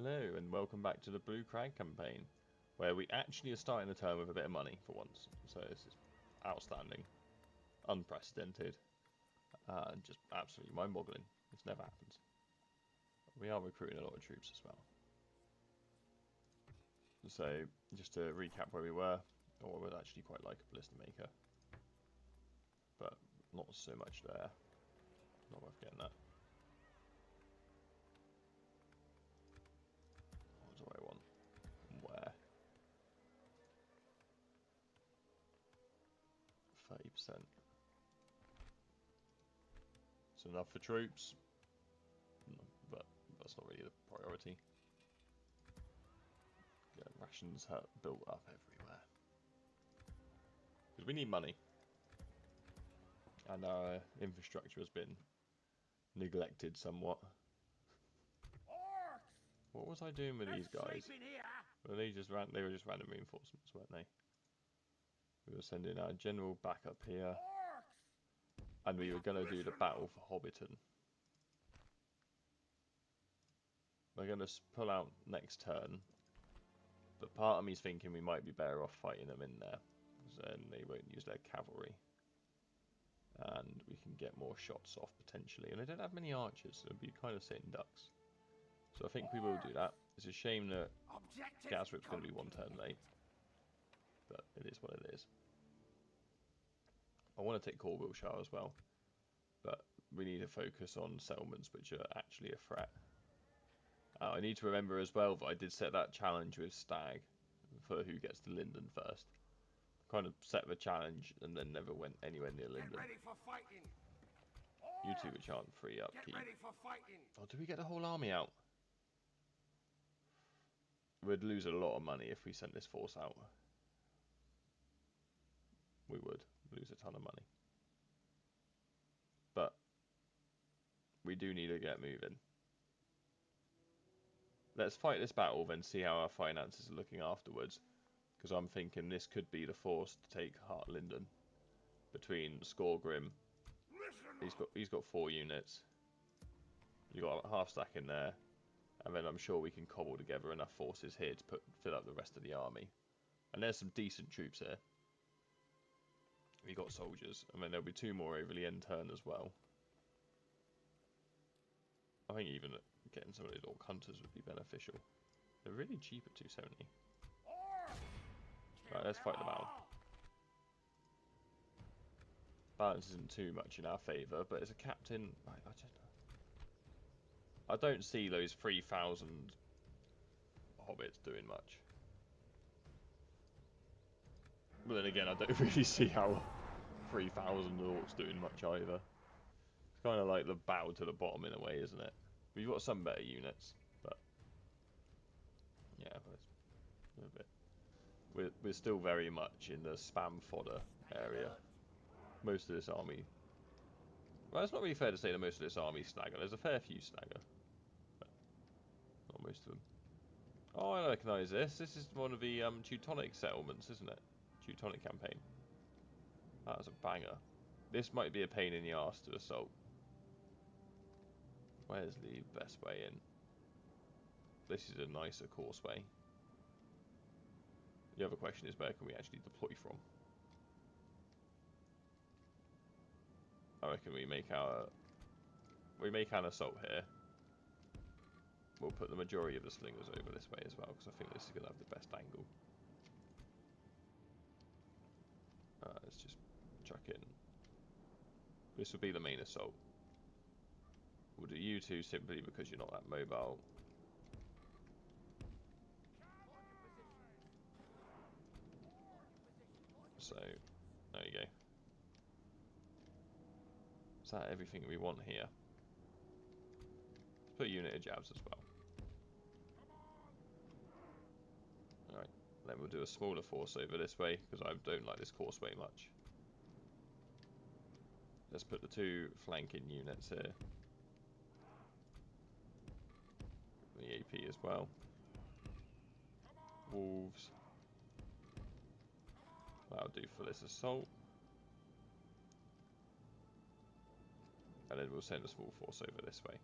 Hello and welcome back to the Blue Crag campaign, where we actually are starting the term with a bit of money for once. So this is outstanding, unprecedented, and just absolutely mind-boggling. This never happens. We are recruiting a lot of troops as well. So just to recap where we were, I would actually quite like a ballista maker, but not so much there. Not worth getting that. What do I want? Where? 30%. It's enough for troops, but that's not really the priority. Yeah, rations have built up everywhere. Because we need money. And our infrastructure has been neglected somewhat. What was I doing with these guys? Well, they were just random reinforcements, weren't they? We were sending our general back up here. And we were going to do the battle for Hobbiton. We're going to pull out next turn. But part of me's thinking we might be better off fighting them in there. Because then they won't use their cavalry. And we can get more shots off potentially. And they don't have many archers, so it'd be kind of sitting ducks. So I think we will do that. It's a shame that Gasrip's going to be one turn late. But it is what it is. I want to take Corwillshire as well. But we need to focus on settlements which are actually a threat. I need to remember as well that I did set that challenge with Stag for who gets to Linden first. Kind of set the challenge and then never went anywhere near Linden. You two which aren't free upkeep. Oh, do we get the whole army out? We'd lose a lot of money if we sent this force out. We would lose a ton of money. But we do need to get moving. Let's fight this battle, then see how our finances are looking afterwards. Because I'm thinking this could be the force to take Hart Linden. Between Skorgrim, he's got 4 units. You've got a half stack in there. And then I'm sure we can cobble together enough forces here to fill up the rest of the army. And there's some decent troops here. We got soldiers, and then there'll be 2 more over the end turn as well. I think even getting some of these orc hunters would be beneficial. They're really cheap at 270. Right, let's fight the battle. Balance isn't too much in our favour, but as a captain, I don't see those 3,000 hobbits doing much. But then again, I don't really see how 3,000 orcs doing much either. It's kind of like the bow to the bottom in a way, isn't it? We've got some better units, but yeah, a bit. We're still very much in the spam fodder area. Most of this army. Well, it's not really fair to say that most of this army is snagger. There's a fair few snagger, but not most of them. Oh, I recognise this. This is one of the Teutonic settlements, isn't it? Teutonic campaign. That was a banger. This might be a pain in the arse to assault. Where's the best way in? This is a nicer causeway. The other question is, where can we actually deploy from? I reckon we make an assault here. We'll put the majority of the slingers over this way as well, because I think this is going to have the best angle. Let's just chuck in. This will be the main assault. We'll do you two simply because you're not that mobile. So, there you go. Is that everything we want here? Let's put a unit of jabs as well. Alright, then we'll do a smaller force over this way, because I don't like this causeway much. Let's put the 2 flanking units here. The AP as well. Wolves. That'll do for this assault. And then we'll send a small force over this way.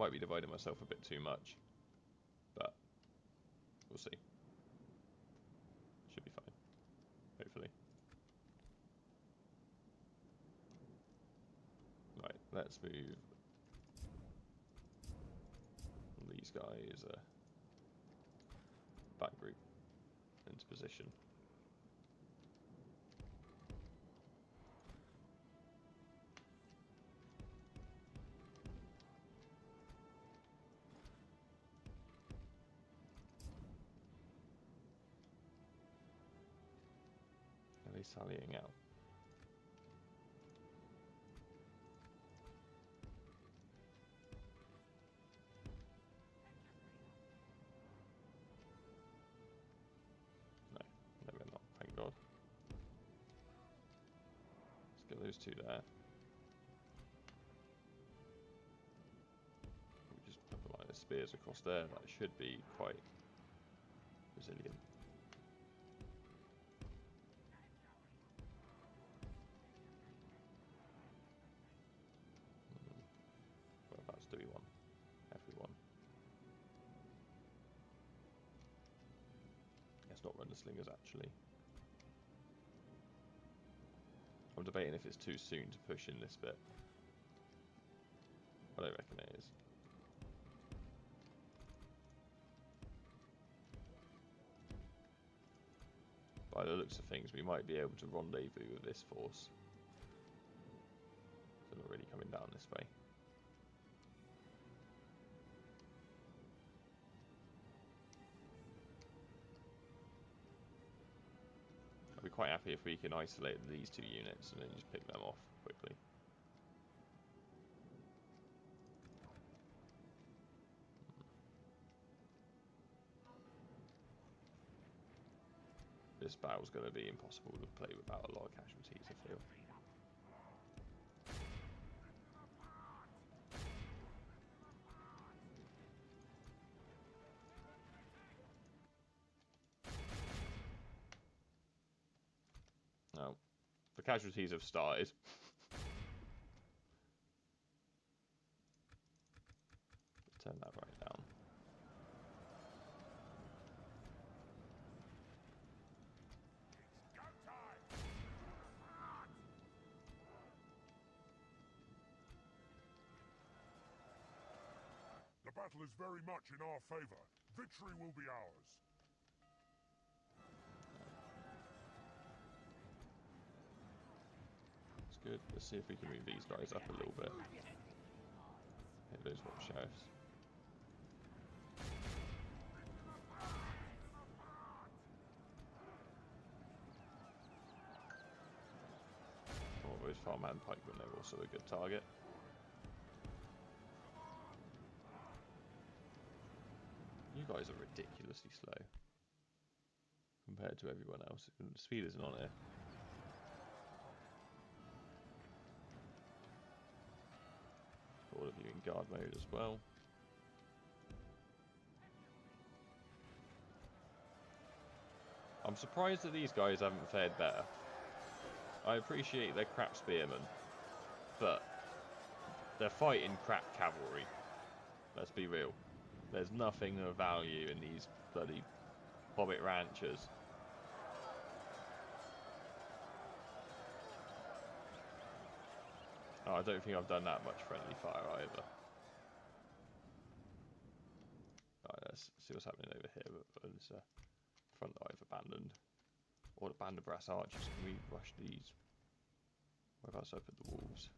Might be dividing myself a bit too much, but we'll see. Should be fine, hopefully. Right, let's move these guys back group into position. Are they sallying out? No, they're not, thank God. Let's get those two there. We just put the line of spears across there. That should be quite resilient. Whereabouts do we want? Everyone. Let's not run the slingers actually. I'm debating if it's too soon to push in this bit. I don't reckon it is. By the looks of things, we might be able to rendezvous with this force. They're not really coming down this way. I'd be quite happy if we can isolate these two units and then just pick them off quickly. This battle's going to be impossible to play without a lot of casualties, I feel. No, the casualties have started. Turn that right down. The battle is very much in our favor. Victory will be ours. That's good. Let's see if we can move these guys up a little bit. Hit those rock sheriffs. Oh, those farmhand pikemen, they're also a good target. You guys are ridiculously slow compared to everyone else. The speed isn't on here. All of you in guard mode as well. I'm surprised that these guys haven't fared better. I appreciate they're crap spearmen, but they're fighting crap cavalry. Let's be real. There's nothing of value in these bloody hobbit ranchers. Oh, I don't think I've done that much friendly fire either. Alright, let's see what's happening over here. This front that I've abandoned. Or the band of brass archers. Can we rush these? Whereabouts I put the wolves?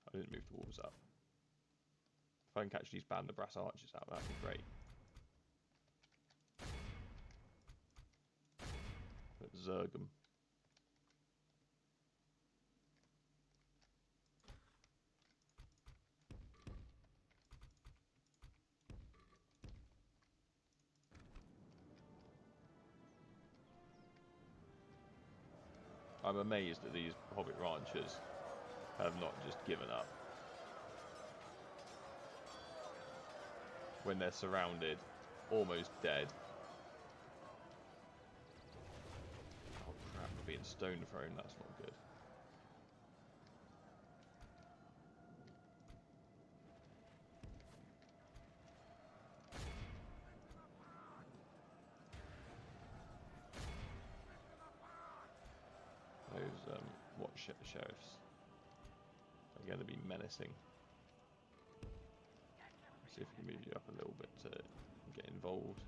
I didn't move the wolves up. If I can catch these band of brass archers out, that'd be great. Let's zerg them. I'm amazed that these hobbit ranchers have not just given up. When they're surrounded, almost dead. Oh crap, we're being stone thrown, that's not good. what sheriffs are going to be menacing. See if we can move you up a little bit to get involved.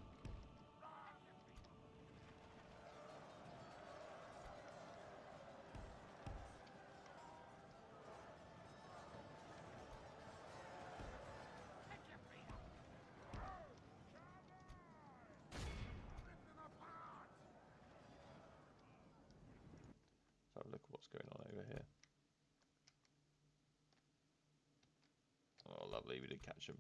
Let's have a look at what's going on over here. Oh, lovely, we did catch him.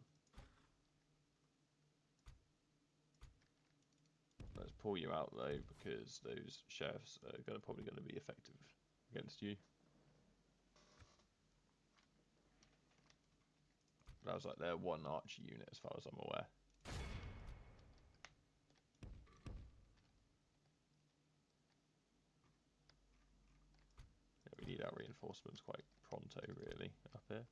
Let's pull you out though, because those sheriffs are probably going to be effective against you. That was like their one archer unit as far as I'm aware. Yeah, we need our reinforcements quite pronto really up here.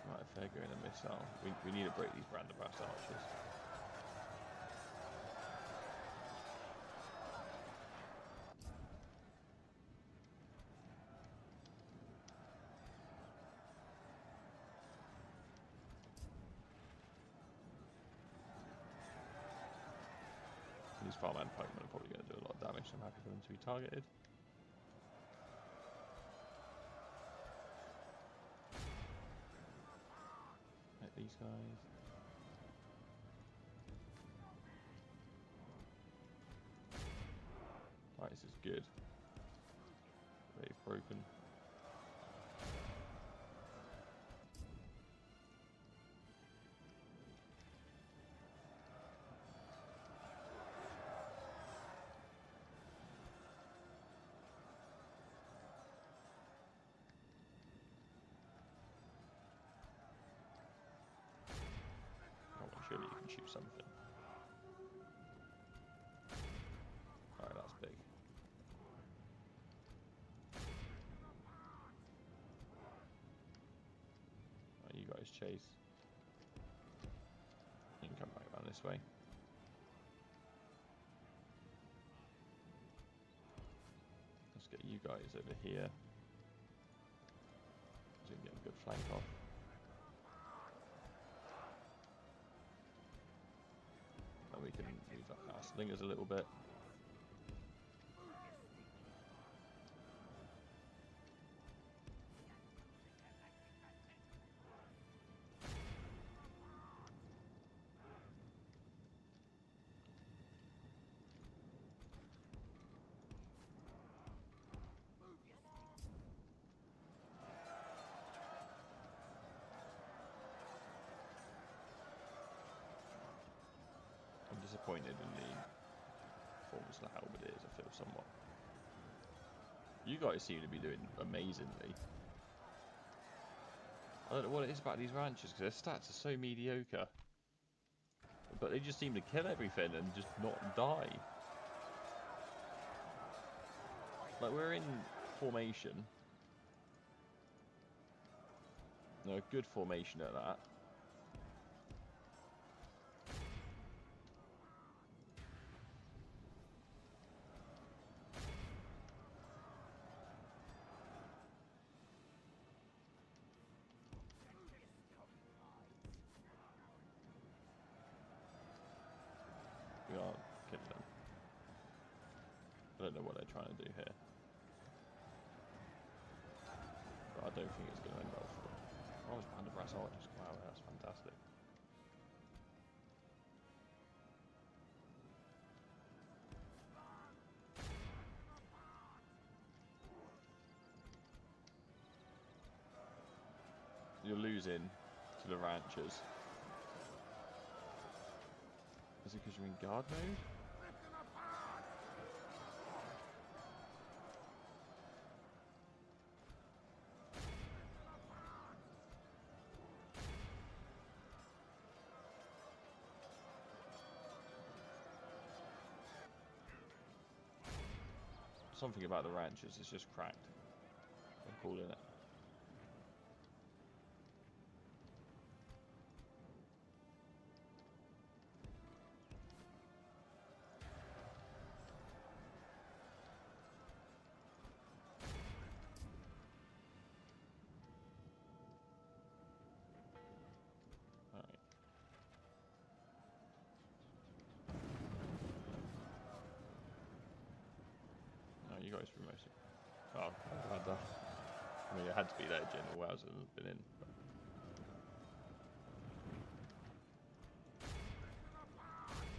Right, if they're going to missile, we need to break these Brandenbrass archers. These farmhand Pokemon are probably going to do a lot of damage, so I'm happy for them to be targeted. Hit these guys. Right, this is good. They've broken. Surely you can shoot something. Alright, that's big. Right, you guys chase. You can come back around this way. Let's get you guys over here. So we can get a good flank off. We can move up our slingers a little bit. Disappointed in the performance of the Halberdiers, I feel somewhat. You guys seem to be doing amazingly. I don't know what it is about these ranchers, because their stats are so mediocre. But they just seem to kill everything and just not die. Like, we're in formation. No, a good formation at that. We are killing them. I don't know what they're trying to do here. But I don't think it's going to end well for them. Oh, it's Brandenbrass archers. Wow, that's fantastic. You're losing to the ranchers. Is it because you're in guard mode? Something about the ranches is just cracked. I'm calling it. Alright. No, you guys were mostly. Oh, I'm glad that. I mean, it had to be there, General Wowzer has been in. But...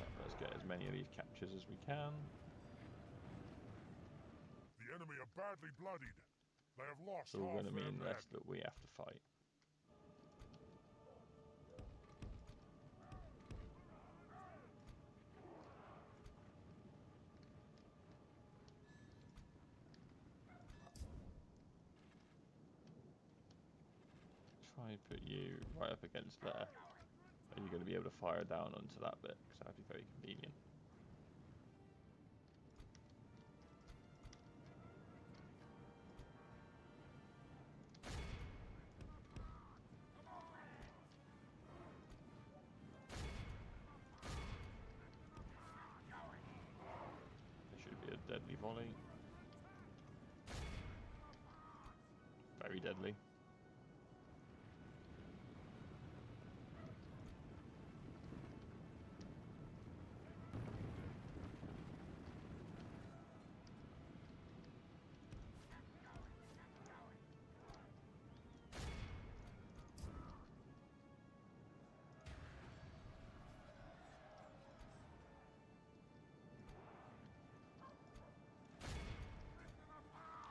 Right, let's get as many of these captures as we can. The enemy are badly bloodied. They have lost So we're half going to their mean men. less that we have to fight. Try and put you right up against there. Are you going to be able to fire down onto that bit? Because that would be very convenient. There should be a deadly volley. Very deadly.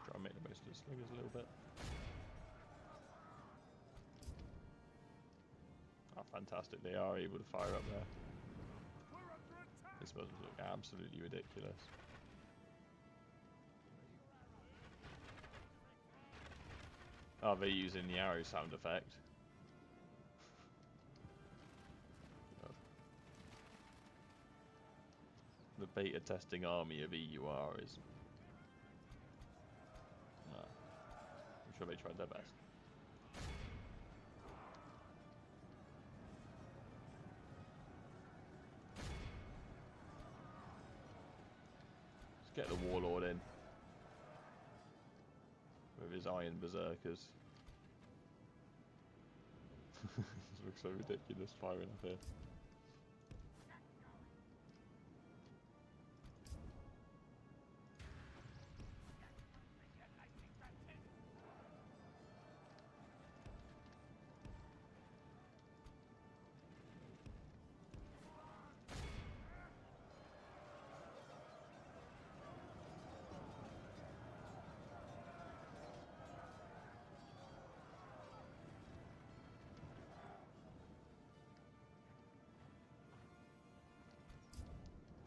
Try and make the most of the slingers a little bit. Oh, fantastic. They are able to fire up there. This must look absolutely ridiculous. Oh, they're using the arrow sound effect. God. The beta testing army of EUR is... I'm sure they tried their best. Let's get the Warlord in. With his Iron Berserkers. This looks so ridiculous firing up here.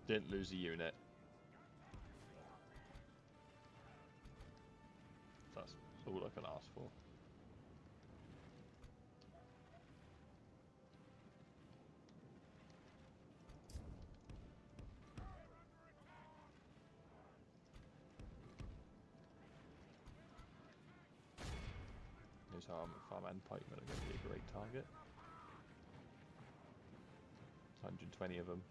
Didn't lose a unit. That's all I can ask for. His farm and pikemen are going to be a great target. 120 of them.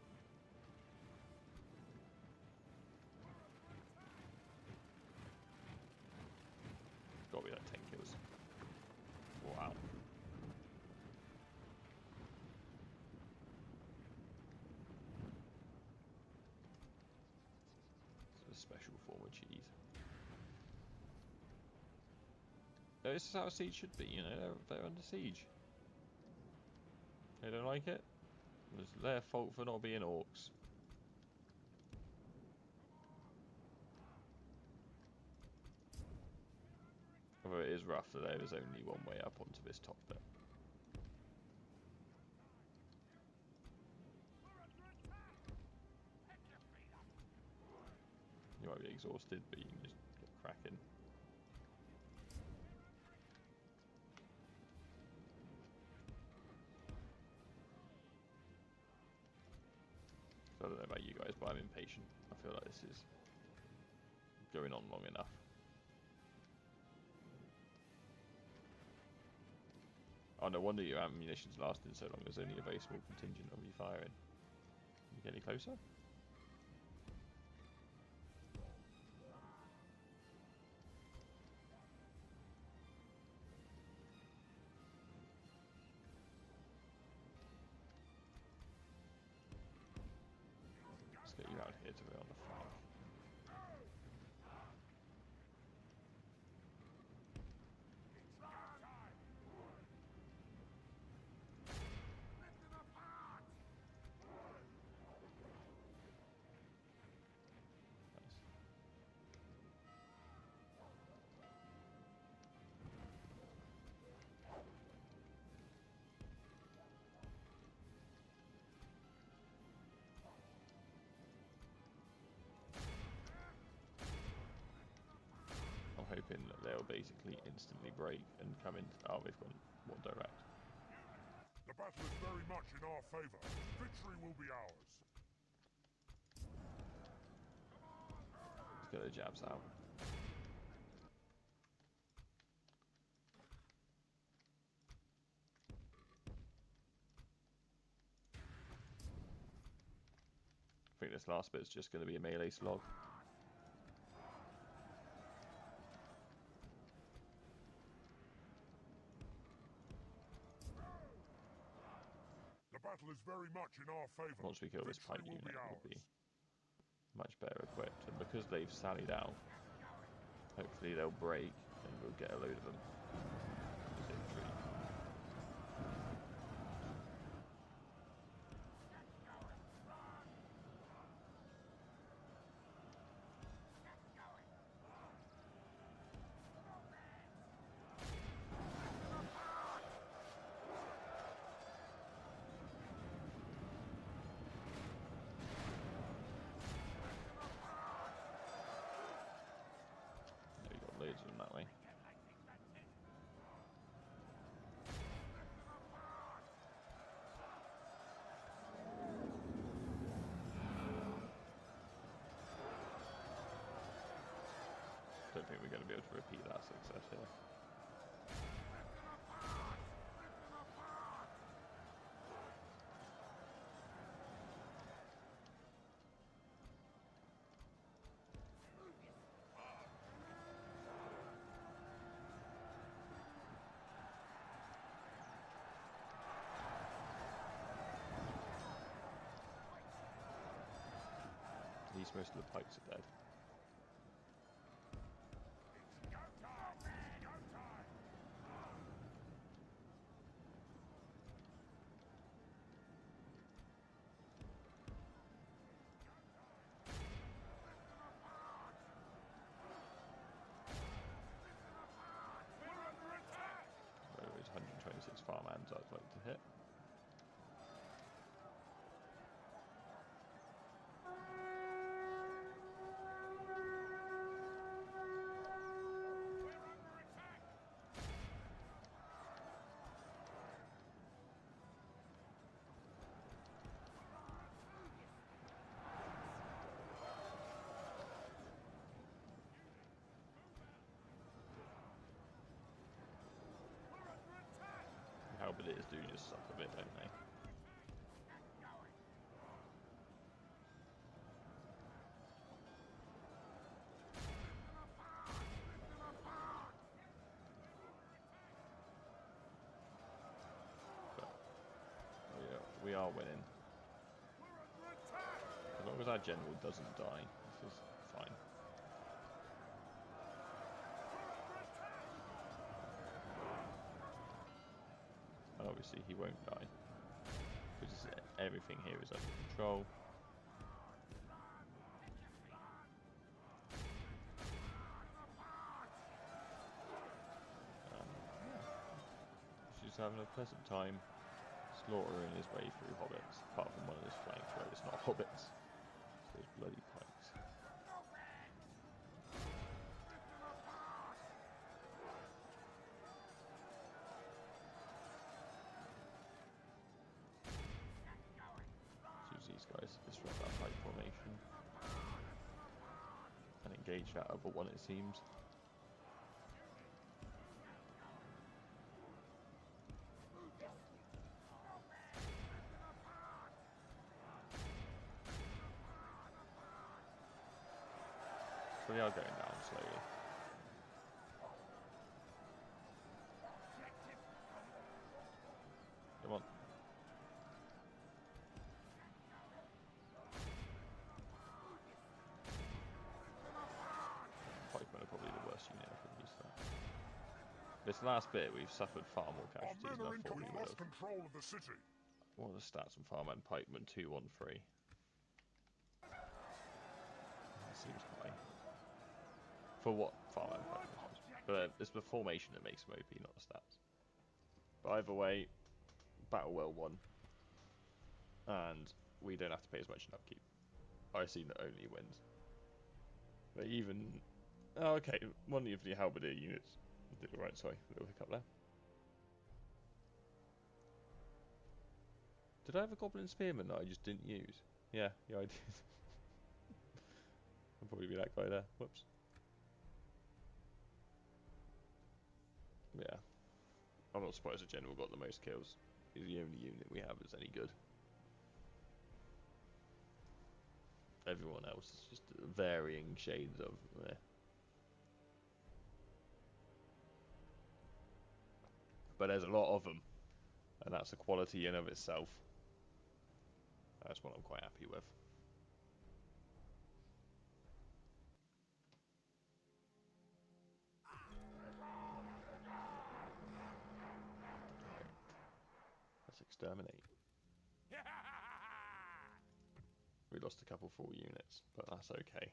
Got to be like 10 kills. Wow. It's a special form of cheese. This is how a siege should be, you know, they're under siege. They don't like it? It's their fault for not being orcs. Although it is rough that there is only one way up onto this top bit. You might be exhausted, but you can just get cracking. I don't know about you guys, but I'm impatient. I feel like this is going on long enough. Oh, no wonder your ammunition's lasting so long. There's only a very small contingent of you firing. Can you get any closer? Let's get you out here to be on the flank. Hoping that they'll basically instantly break and come in. Oh, they've gone one direct. The battle is very much in our favour. Victory will be ours. Let's get the jabs out. I think this last bit's just going to be a melee slog. The battle is very much in our favour. Once we kill this Victory pike unit, ours. we'll be much better equipped. And because they've sallied out, hopefully they'll break and we'll get a load of them. Victory. Loads of them that way. Don't think we're going to be able to repeat that success here. At least most of the pikes are dead. Those 126 farmhands I'd like to hit. Halberdiers do just suck a bit, don't they? But we are winning. As long as our general doesn't die, this is fine. And obviously he won't die, because everything here is under control. She's having a pleasant time slaughtering his way through hobbits, apart from one of his flanks where it's not hobbits. It's those bloody pikes. Use these guys to disrupt that pike formation. And engage that other one, it seems. So they are going down slowly. Come on. Pikemen are probably the worst unit I could use that. This last bit, we've suffered far more Our casualties men than are I thought we incoming. would Lost have. control of the city. What are the stats on Farman Pikeman? 213. That seems high. For what Farman Pikeman is. But it's the formation that makes them OP, not the stats. But either way, battle well won. And we don't have to pay as much in upkeep. I see that only wins. But even... Oh, okay, one of the halberdier units did alright, sorry, a little hiccup there. Did I have a goblin spearman that I just didn't use? Yeah, I did. I'll probably be that guy there. Whoops. Yeah. I'm not surprised the general got the most kills. He's the only unit we have that's any good. Everyone else is just varying shades of there. But there's a lot of them. And that's a quality in of itself. That's what I'm quite happy with. Let's exterminate. We lost a couple full units, but that's okay.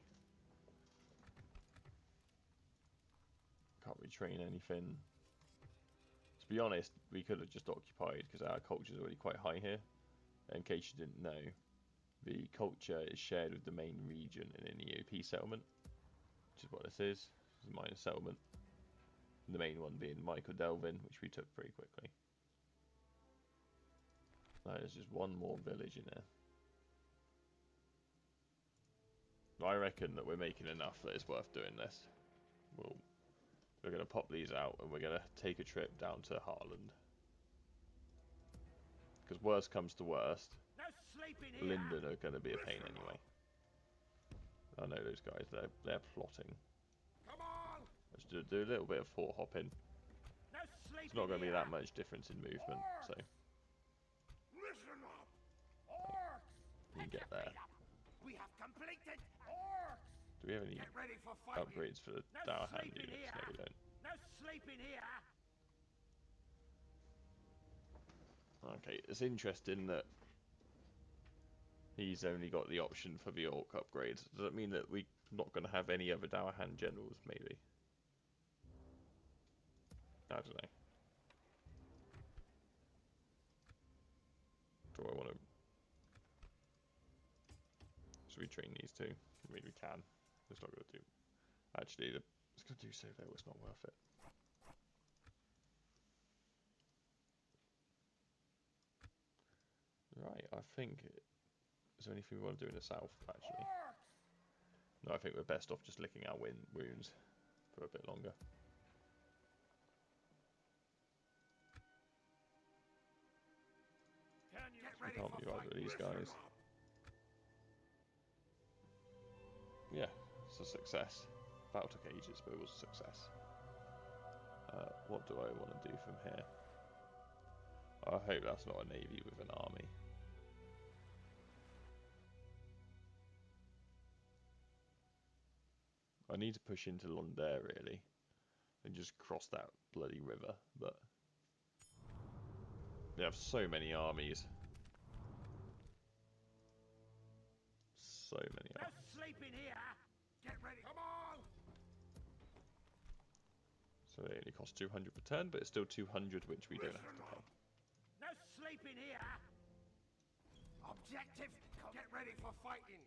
Can't retrain anything. To be honest, we could have just occupied because our culture is already quite high here. In case you didn't know, the culture is shared with the main region in an EOP settlement, which is what this is. This is a minor settlement. The main one being Michael Delvin, which we took pretty quickly. There's just one more village in there. I reckon that we're making enough that it's worth doing this. We're going to pop these out and we're going to take a trip down to Heartland. Because worst comes to worst, Linden are going to be a pain anyway. I know those guys, they're plotting. Let's do a little bit of fort hopping. It's not going to be that much difference in movement, so you can get there. We have completed. Do we have any upgrades for the Dower Hand units? No, we don't. No sleeping here. Okay, it's interesting that he's only got the option for the Orc upgrades. Does that mean that we're not going to have any other Dower Hand generals, maybe? I don't know. Do I want to... Should we train these two? I mean, we can. It's not going to do... Actually, it's going to do so though, it's not worth it. Right, I think... Is there anything we want to do in the south, actually? No, I think we're best off just licking our wounds for a bit longer. We can't be either of these guys. Yeah, it's a success. Battle took ages, but it was a success. What do I want to do from here? I hope that's not a navy with an army. I need to push into Londare, really. And just cross that bloody river, but... They have so many armies. So many armies. No sleeping here. Get ready. Come on. So they only cost 200 per turn, but it's still 200 which we don't have to pay. No sleeping here. Objective. Get ready for fighting.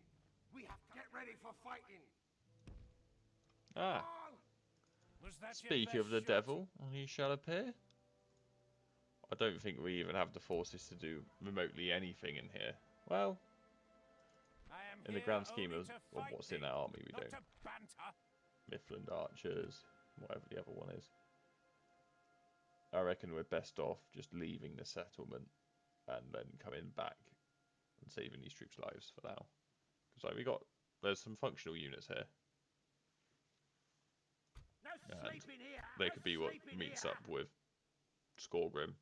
We have to get ready for fighting. Ah. Speak of the devil, he shall appear. I don't think we even have the forces to do remotely anything in here. Well, in the grand scheme of what's in that army, we don't. Mifflin archers, whatever the other one is. I reckon we're best off just leaving the settlement and then coming back and saving these troops' lives for now. Because like there's some functional units here. And they could be what meets up with Skorgrim.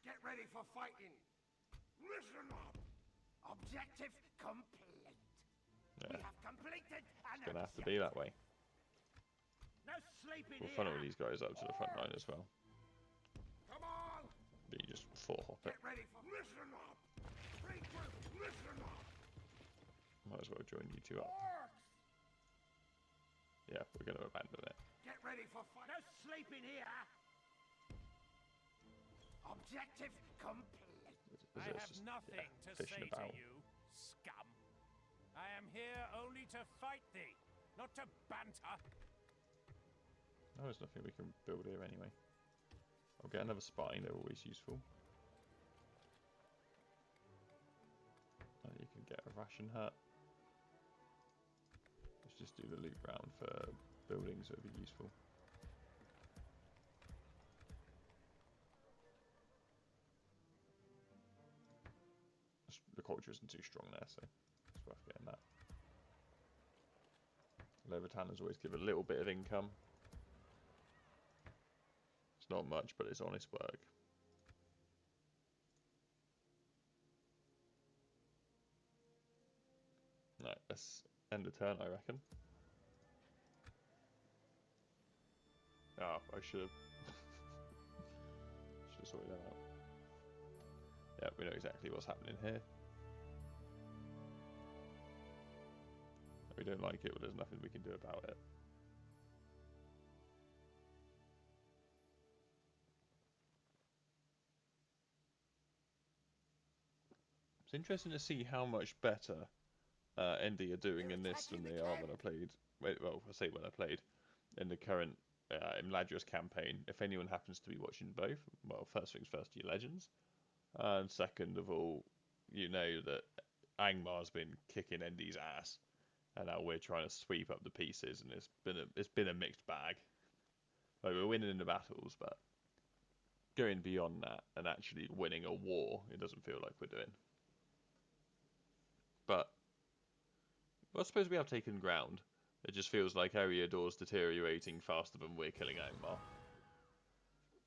Get ready for fighting. Listen up. Objective complete. Yeah. We have completed an It's gonna have to be that way. No sleeping We'll here. funnel these guys up to the front line as well. Come on. But you just four hop it. Get ready for. Listen up. Regroup. Listen up. Might as well join you two up. Orcs. Yeah, we're gonna abandon it. Get ready for fight. No sleeping here. Objective complete. As I it's have just, nothing to fishing say about. to you, scum. I am here only to fight thee, not to banter. No, there's nothing we can build here anyway. I'll get another spine, they're always useful. You can get a ration hut. Let's just do the loot round for buildings that would be useful. The culture isn't too strong there, so it's worth getting that. Leather tanners always give a little bit of income. It's not much, but it's honest work. Right, let's end the turn, I reckon. Oh, I should have sorted that out. Yeah, we know exactly what's happening here. We don't like it, but there's nothing we can do about it. It's interesting to see how much better ND are doing in this than they are when I played. Well, I say when I played in the current Imladris campaign. If anyone happens to be watching both, well, first things first, you legends, and second of all, you know that Angmar's been kicking ND's ass, and now we're trying to sweep up the pieces, and it's been a mixed bag. Like, we're winning in the battles, but going beyond that and actually winning a war, it doesn't feel like we're doing. But well, I suppose we have taken ground. It just feels like Eriador's deteriorating faster than we're killing Angmar.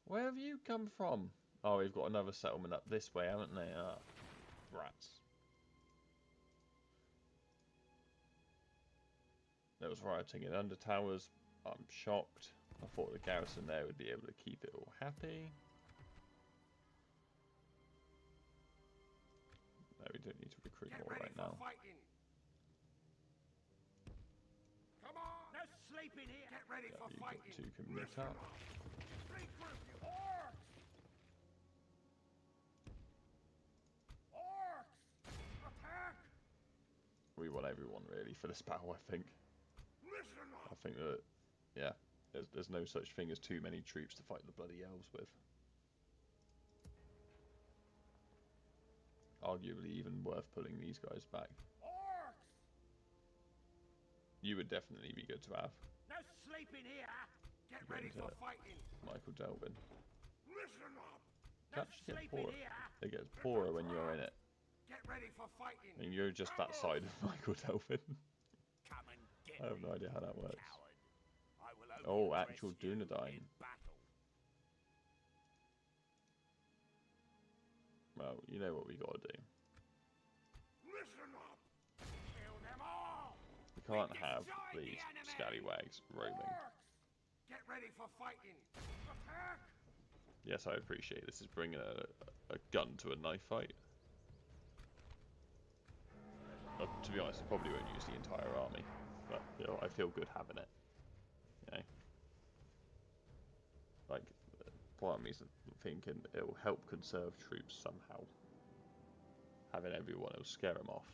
Where have you come from? Oh, we've got another settlement up this way, haven't they? Ah, rats. There was rioting in Undertowers. I'm shocked. I thought the garrison there would be able to keep it all happy. No, we don't need to recruit more right now. Fighting. Come on. No sleeping here. Get ready Yeah, for you fighting. two can meet up. Regroup, you orcs. Orcs. Attack. We want everyone really for this battle, I think. Listen up. I think that, yeah, there's no such thing as too many troops to fight the bloody elves with. Arguably even worth pulling these guys back. Orcs. You would definitely be good to have. No sleeping here. Get You're ready going for to fighting. Michael Delvin. Listen up. It No actually gets sleeping poorer. here. It gets poorer when you're in it. Get ready for fighting. I mean, you're just that side of Michael Delvin. Come and get I have no idea how that me, works. coward. I will Oh, only actual address you Dunedain. in battle. Well, you know what we gotta do. Listen up. Kill them all. We can't We have destroyed these the enemy. scallywags roaming. Orcs. Get ready for fighting. Attack. Yes, I appreciate this is bringing a gun to a knife fight. To be honest, I probably won't use the entire army, but you know, I feel good having it. You know, like part of me's thinking it'll help conserve troops somehow. Having everyone else scare them off.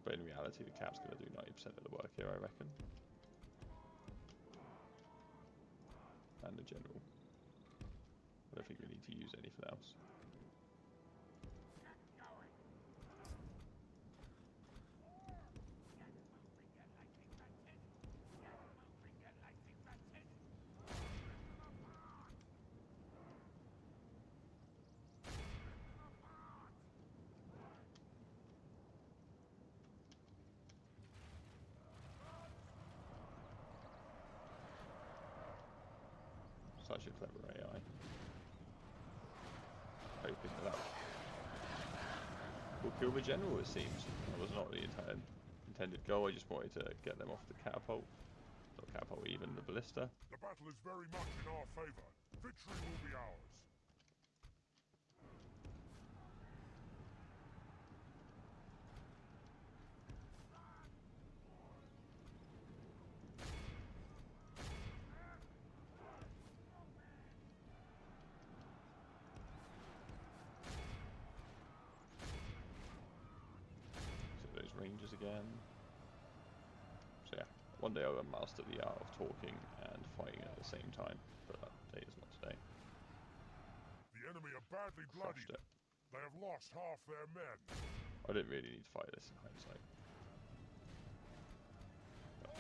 But in reality, the cap's going to do 90% of the work here, I reckon. And the general. I don't think we need to use anything else. Such a clever AI. Hoping that will kill the general, it seems. That was not the intended goal. I just wanted to get them off the catapult. Not catapult, even the ballista. The battle is very much in our favor. Victory will be ours. Rangers again. So yeah, one day I'll master the art of talking and fighting at the same time, but that day is not today. The enemy are badly bloodied. They have lost half their men. I didn't really need to fight this in hindsight. But,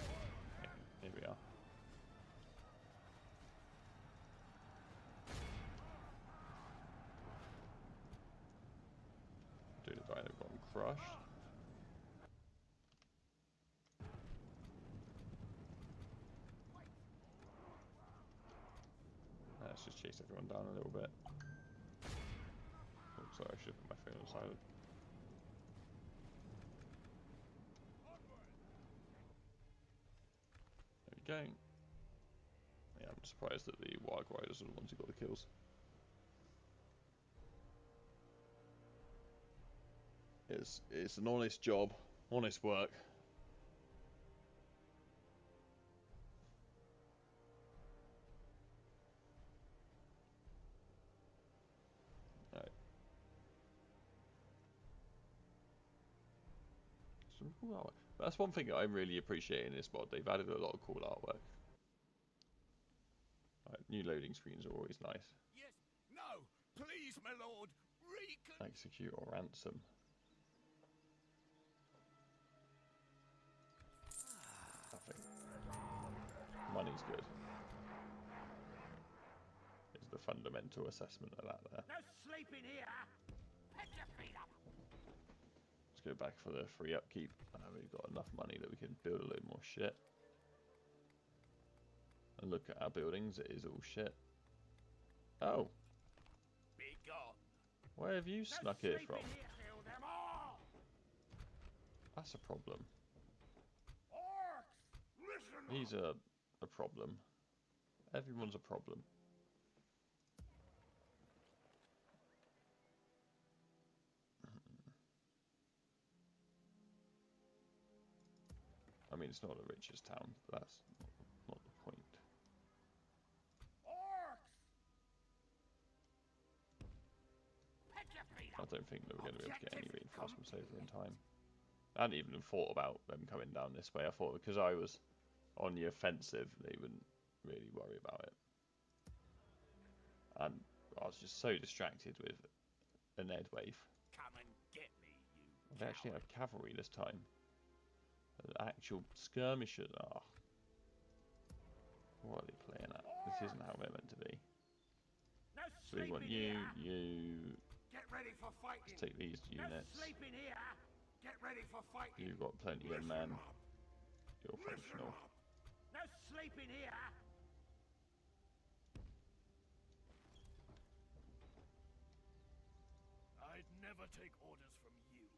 here we are. Do the guy that got him crushed. Let's just chase everyone down a little bit. Oh, sorry, I should have put my phone on silent. There we go. Yeah, I'm surprised that the Warg Riders are the ones who got the kills. It's an honest job, honest work. Some cool artwork. That's one thing that I really appreciate in this mod. They've added a lot of cool artwork. New loading screens are always nice. Yes, no, please, my lord, Execute or ransom. Nothing. Money's good. Is the fundamental assessment of that there. No sleeping here. Put your feet up. Let's go back for the free upkeep. We've got enough money that we can build a load more shit. And look at our buildings, it is all shit. Oh! Be gone. Where have you snuck here from? Kill them all. That's a problem. Orcs, listen. He's a problem. Everyone's a problem. I mean, it's not the richest town, but that's not the point. Orcs. Put your feet I up. don't think that we're going to be able to get any reinforcements over in time. I hadn't even thought about them coming down this way. I thought because I was on the offensive, they wouldn't really worry about it. And I was just so distracted with Enedwaith. Come and get me, you. They actually have cavalry this time. Actual skirmishers. Oh. What are they playing at? This isn't how they're meant to be. No So we want you. Get ready for fighting. Let's take these units. No sleeping here. Get ready for fighting. You've got plenty of men. You're functional. No sleeping here. I'd never take orders from you.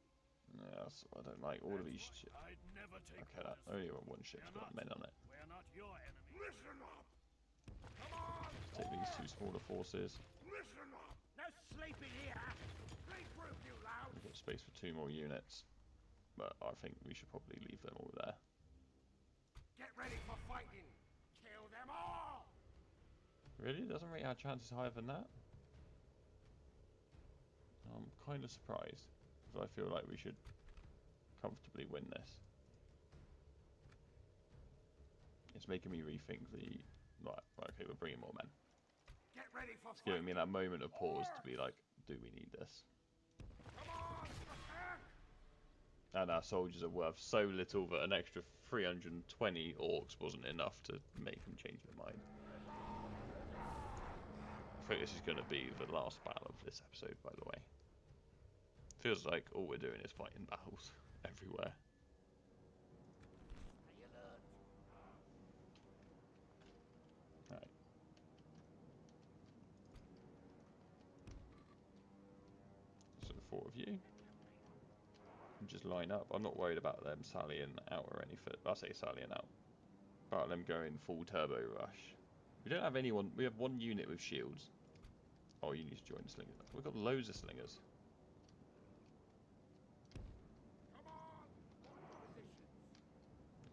Yes, I don't like all of these shit. I'd never take Okay, that only one ship's got men on it. We're not your enemy. Listen up. Come on. Let's take these two smaller forces. Listen up. No sleeping here. Please prove you loud. We've got space for 2 more units, but I think we should probably leave them all there. Get ready for fighting. Kill them all. Really? Doesn't rate our chances higher than that? I'm kind of surprised, because I feel like we should comfortably win this. It's making me rethink the... Right, okay, we're bringing more men. Get ready for It's giving me that moment of pause to be like, do we need this? Come on. Attack. And our soldiers are worth so little that an extra 320 orcs wasn't enough to make them change their mind. I think this is going to be the last battle of this episode, by the way. Feels like all we're doing is fighting battles everywhere. Right. 4 of you. And just line up. I'm not worried about them sallying out or anything. I say sallying out. About them going full turbo rush. We don't have anyone. We have 1 unit with shields. Oh, you need to join the slingers. We've got loads of slingers.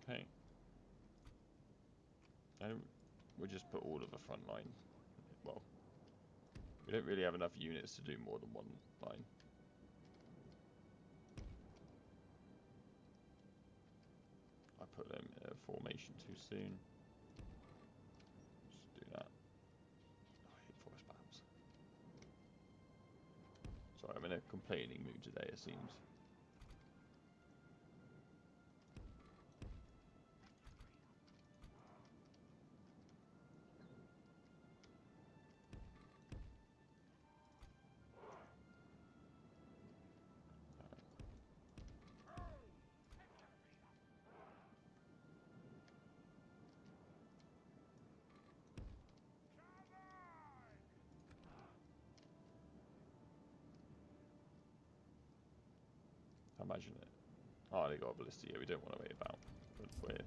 Okay. And we'll just put all of the front line. Well, we don't really have enough units to do more than 1 line. I put them in a formation too soon. Just do that. Oh, I hate forest battles. Sorry, I'm in a complaining mood today, it seems. Imagine it. Oh, they got a ballista. Yeah, we don't want to wait about. But we're,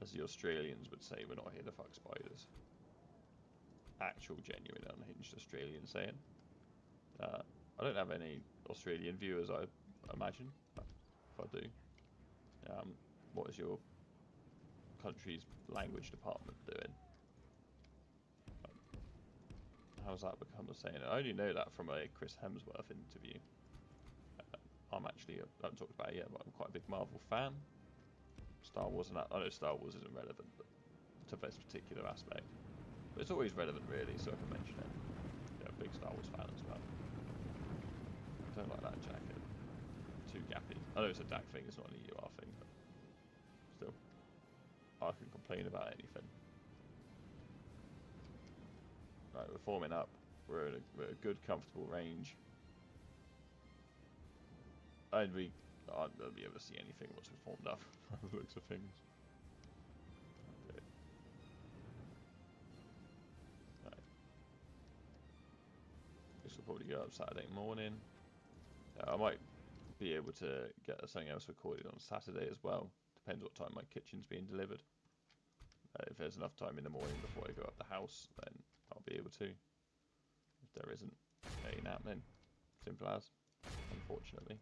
as the Australians would say, we're not here to fuck spiders. Actual, genuine, unhinged Australian saying. I don't have any Australian viewers, I imagine. If I do, what is your country's language department doing? How's that become a saying? I only know that from a Chris Hemsworth interview. I'm actually, I haven't talked about it yet, but I'm quite a big Marvel fan. Star Wars and that, I know Star Wars isn't relevant, but to this particular aspect. But it's always relevant really, so I can mention it. Yeah, big Star Wars fan as well. I don't like that jacket. Too gappy. I know it's a DAC thing, it's not an EUR thing, but still. I can complain about anything. Right, we're forming up. We're in a good, comfortable range. And we aren't going to be able to see anything once we're formed up, by the looks of things. Okay. Right. This will probably go up Saturday morning. I might be able to get something else recorded on Saturday as well. Depends what time my kitchen's being delivered. If there's enough time in the morning before I go up the house, then I'll be able to. If there isn't, it ain't happening. Simple as, unfortunately.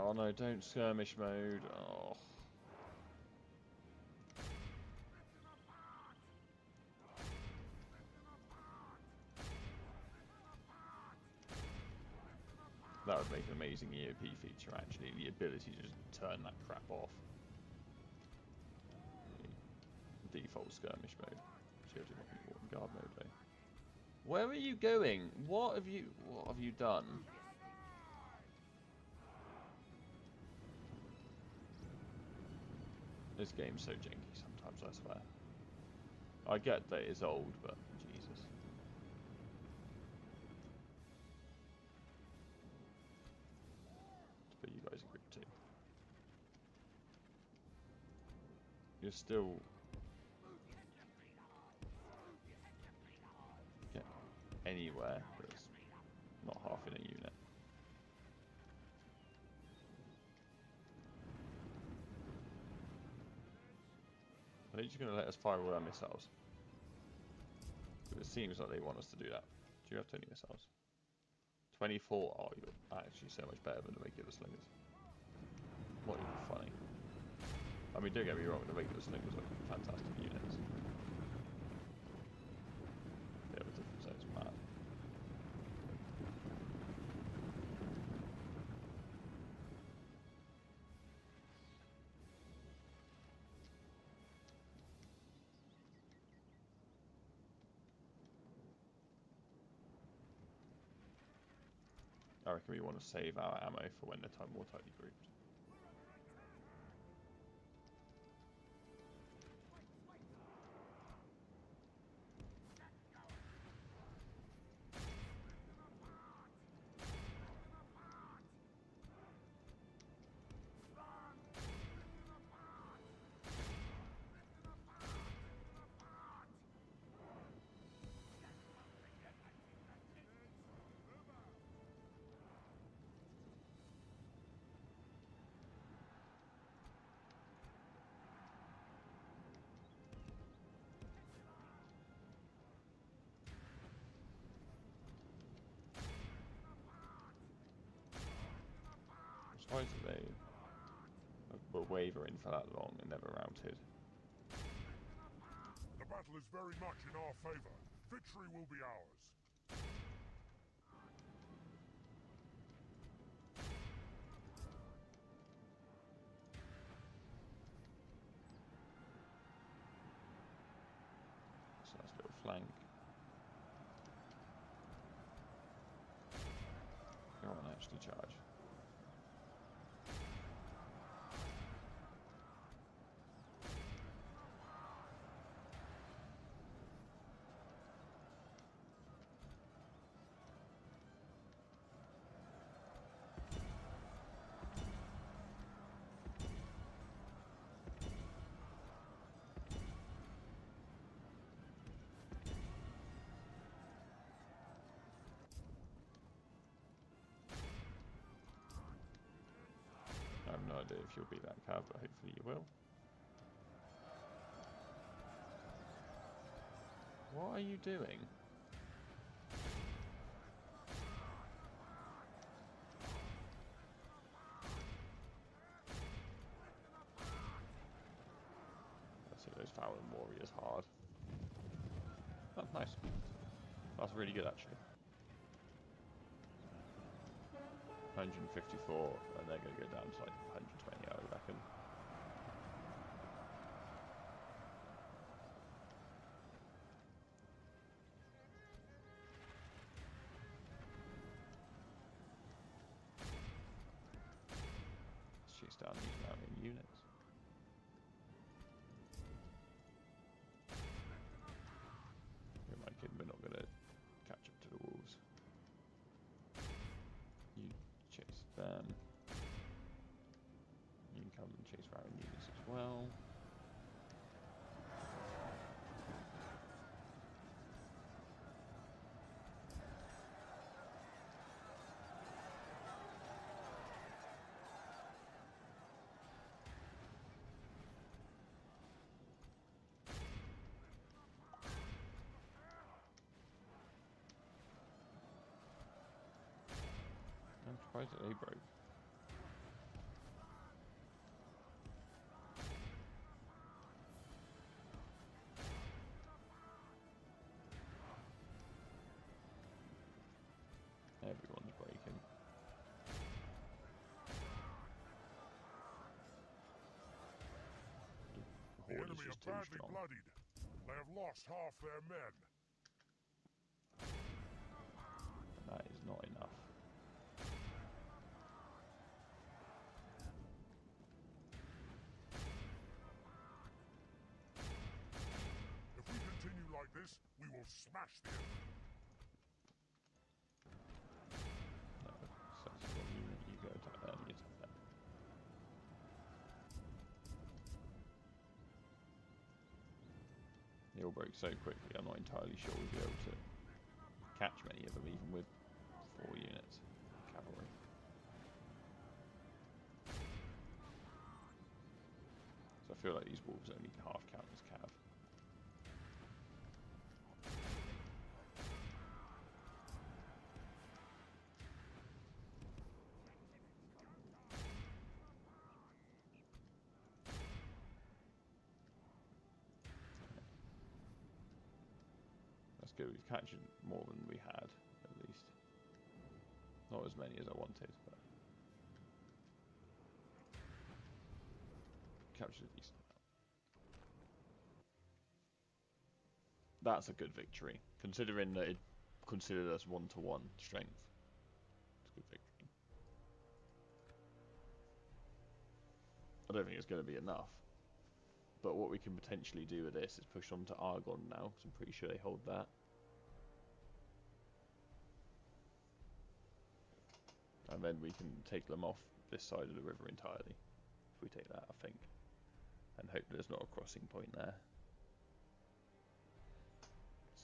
Oh no, don't skirmish mode. Oh. That would make an amazing EOP feature actually, the ability to just turn that crap off. Default skirmish mode. Should do more guard mode though. Where are you going? What have you done? This game's so janky sometimes, I swear. I get that it's old, but Jesus. Let's put you guys in group 2. You're still... get anywhere that's not half in a unit. Are they just going to let us fire all our missiles? Because it seems like they want us to do that. Do you have 20 missiles? 24? Oh, you're actually so much better than the regular slingers. Not even funny. I mean, don't get me wrong, the regular slingers are fantastic units. Yeah, the difference is mad. I reckon we want to save our ammo for when they're more tightly grouped. surprised that they were wavering for that long and never routed. The battle is very much in our favor. Victory will be ours. So that's a little flank. Go on, actually charge. I have no idea if you'll beat that cab, but hopefully you will. What are you doing? Let's hit those Fowling Warriors hard. Oh, nice. That's really good, actually. 154, and they're going to go down to like 120, I reckon. Let's chase down these mountain units. Who am I kidding? We're not going to catch up to the wolves. You chase them. You can come and chase round units as well. I'm surprised that they broke. Everyone's breaking. The Horde is enemy just are too badly strong. bloodied. They have lost half their men. And that is not enough. If we continue like this, we will smash the enemy. No, sensible unit, you go attack them, you attack them. They all broke so quickly, I'm not entirely sure we'll be able to catch many of them, even with 4 units cavalry. So I feel like these wolves only half count as cav. That's good, we've captured more than we had, at least. Not as many as I wanted, but captured a decent amount. That's a good victory, considering that it considered us 1-to-1 strength. It's a good victory. I don't think it's going to be enough, but what we can potentially do with this is push on to Argonne now, because I'm pretty sure they hold that. And then we can take them off this side of the river entirely, if we take that, I think. And hope there's not a crossing point there.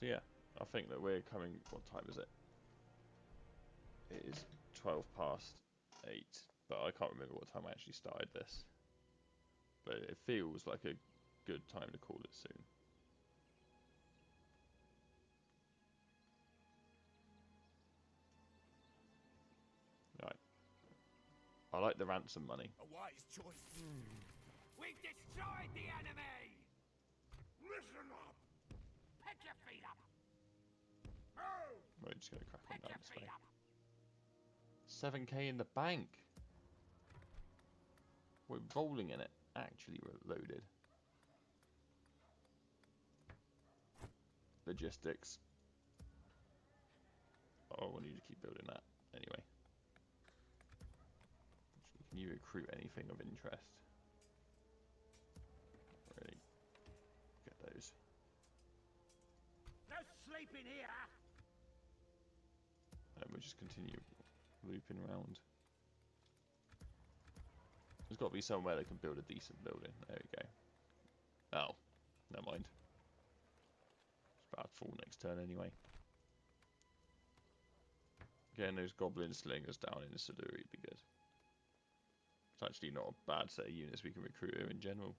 So yeah, I think that we're coming, what time is it? It is 12 past 8, but I can't remember what time I actually started this. But it feels like a good time to call it soon. Right. I like the ransom money. A wise choice. We've destroyed the enemy! Listen up! Pick your feet up! Move! We're just going to crack on Pick down your this feet way. up! 7k in the bank. We're rolling in it. Actually loaded. Logistics. Oh, I want you to keep building that. Anyway. Can you recruit anything of interest? Really? Get those. No sleeping here! And we'll just continue looping around. There's got to be somewhere that can build a decent building. There we go. Oh, never mind. It's about to fall next turn anyway. Getting those goblins slingers down in the Saduri would be good. It's actually not a bad set of units we can recruit here in general.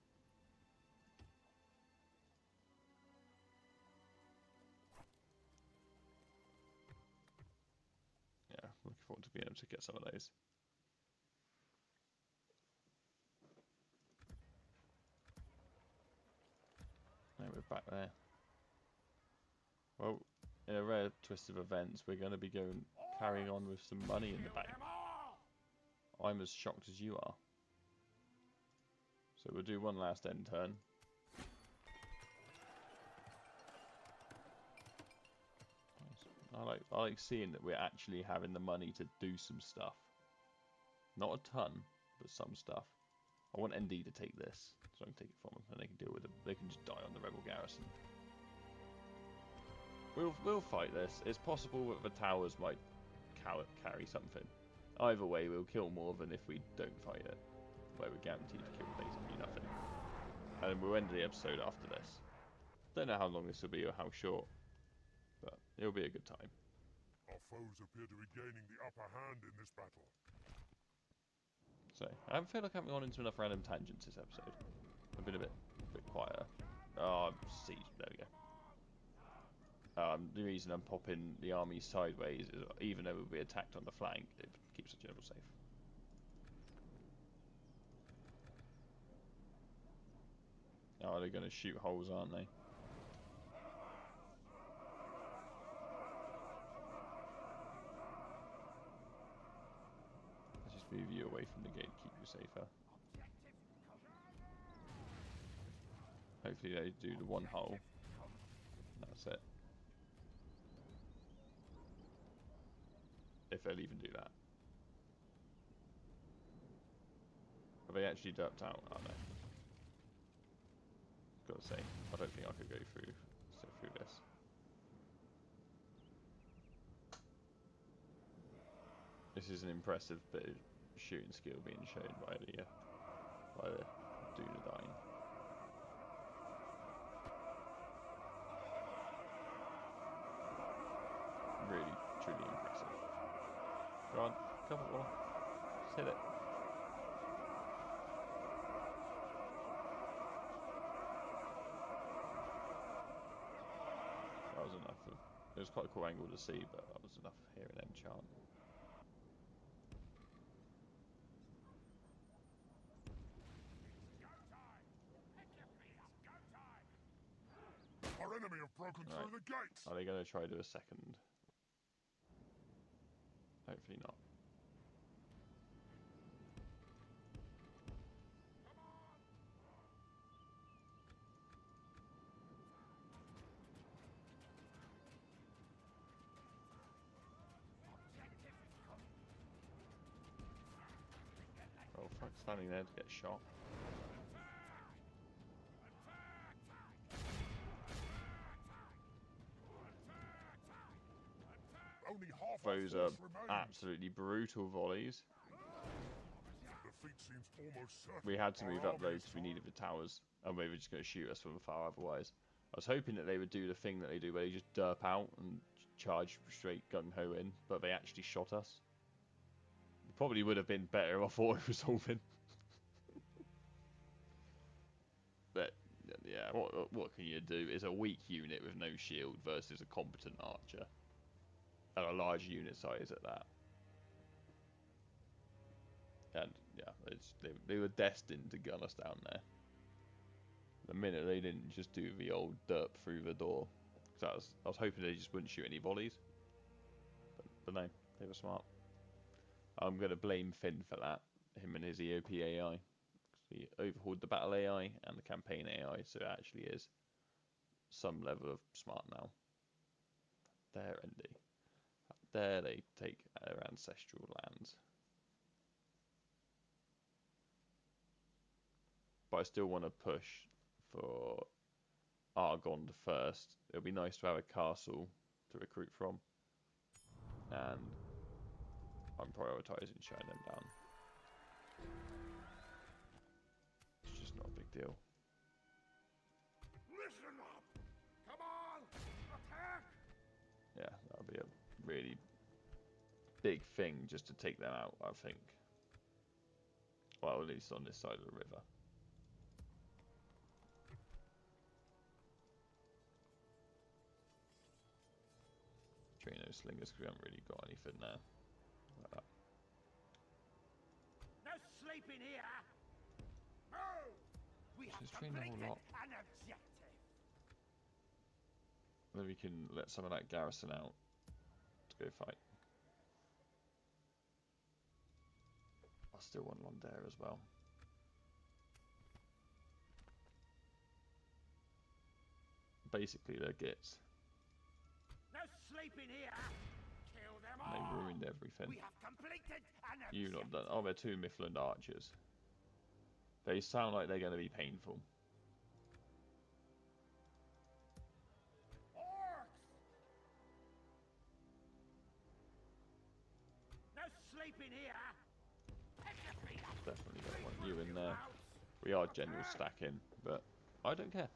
Yeah, looking forward to being able to get some of those. Now we're back there. Well, in a rare twist of events, we're going to be carrying on with some money in the bank. I'm as shocked as you are. So we'll do one last end turn. I like seeing that we're actually having the money to do some stuff. Not a ton, but some stuff. I want ND to take this, so I can take it from them, and they can deal with it. They can just die on the rebel garrison. We'll fight this. It's possible that the towers might carry something. Either way, we'll kill more than if we don't fight it, where we're guaranteed to kill basically nothing. And we'll end the episode after this. Don't know how long this will be or how short, but it'll be a good time. Our foes appear to be gaining the upper hand in this battle. So, I feel like I haven't gone into enough random tangents this episode. I've been a bit quieter. Oh, siege. There we go. The reason I'm popping the army sideways is even though we'll be attacked on the flank, it keeps the general safe. Oh, they're going to shoot holes, aren't they? Let's just move you away from the gate to keep you safer. Hopefully they do the one hole. That's it. If they'll even do that. Have they actually derped out? Oh no. Gotta say, I don't think I could go through this. This is an impressive bit of shooting skill being shown by the Dunedain. Really, truly impressive. Go on, couple more. Just hit it. That was enough. It was quite a cool angle to see, but that was enough of hearing them chant. Our enemy have broken through the gates. Are they going to try to do a second? Hopefully not. Oh fuck, standing there to get shot. Only half Those our are force remains. absolutely brutal volleys. Defeat seems almost certain. We had to move Our up though army is because we needed the towers, and they were just going to shoot us from afar otherwise. I was hoping that they would do the thing that they do where they just derp out and charge straight gung-ho in, but they actually shot us. It probably would have been better off auto-resolving. But, yeah, what can you do? It's a weak unit with no shield versus a competent archer. At a large unit size at that. And yeah, they were destined to gun us down there. The minute they didn't just do the old derp through the door, because I was hoping they just wouldn't shoot any volleys, but no, they were smart. I'm gonna blame Finn for that, him and his EOP AI. He overhauled the battle AI and the campaign AI, so it actually is some level of smart now. There, Endy. There they take our ancestral lands. But I still want to push for Argond first. It'll be nice to have a castle to recruit from. And I'm prioritising shutting them down. It's just not a big deal. Listen up! Come on! Attack! Yeah, that'll be a really big thing just to take them out, I think. Well, at least on this side of the river. Trino slingers, because we haven't really got anything there. Like that. No sleeping here! Move! We have Just train the whole completed lot. an objective. Then we can let some of that garrison out to go fight. I still want Londare as well. Basically, they're gits. No sleeping here! Kill them They all! ruined everything. We have completed an You've not objective. done. Oh, they're 2 Mifflin archers. They sound like they're going to be painful. Orcs! No sleeping here! Pick your feet up! Definitely don't want you in there. We are general stacking, but I don't care.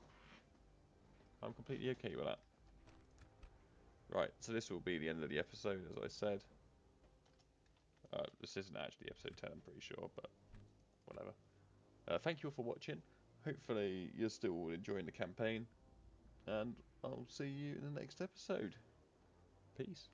I'm completely okay with that. Right, so this will be the end of the episode, as I said. This isn't actually episode 10, I'm pretty sure, but whatever. Thank you all for watching. Hopefully you're still enjoying the campaign, and I'll see you in the next episode. Peace.